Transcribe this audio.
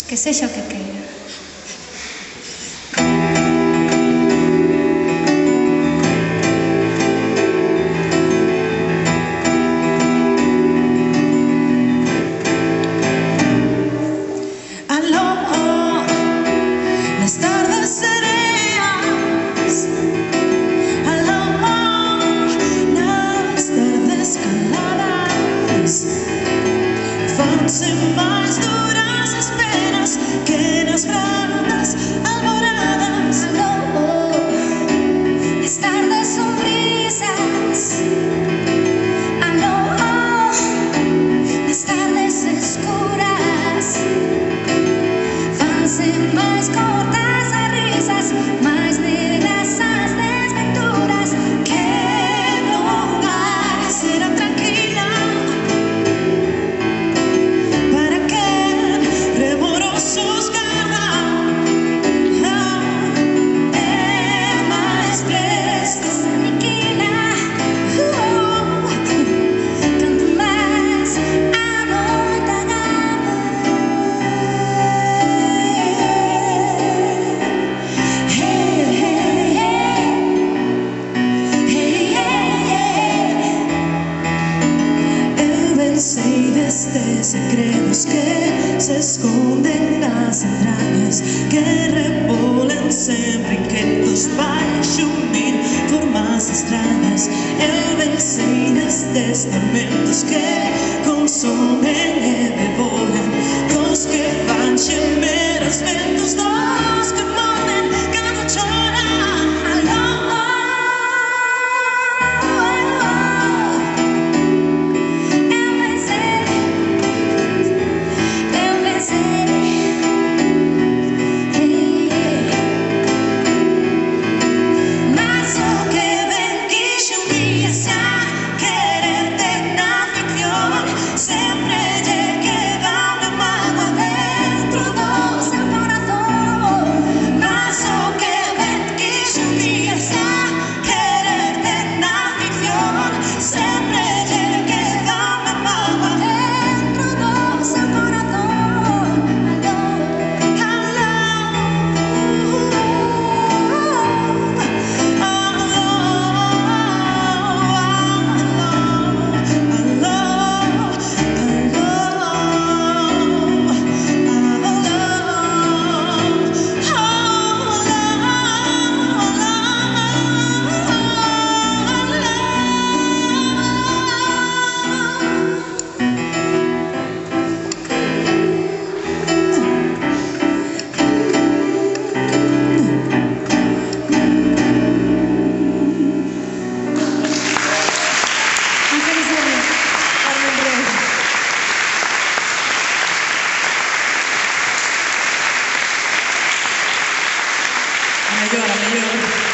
que sexa o que queira. Las tardes serenas, las tardes caladas, fanse máis duras as penas que nas brandas alboradas. Las tardes son brisas, las tardes escuras, fanse máis cortas as risas, máis negras as desventuras. Quero un lugar Será tranquila para que remorosos garda é máis presto. se aniquila, canto máis a noite agarda. Eu bem sei destes segredos que se esconden nas entranhas, que rebolam sempre inquietos baixo mil formas extrañas. Eu bem sei destes tormentos que consomem e devoran, dos que van xemer os ventos, dos que morren cando choran. Mellor.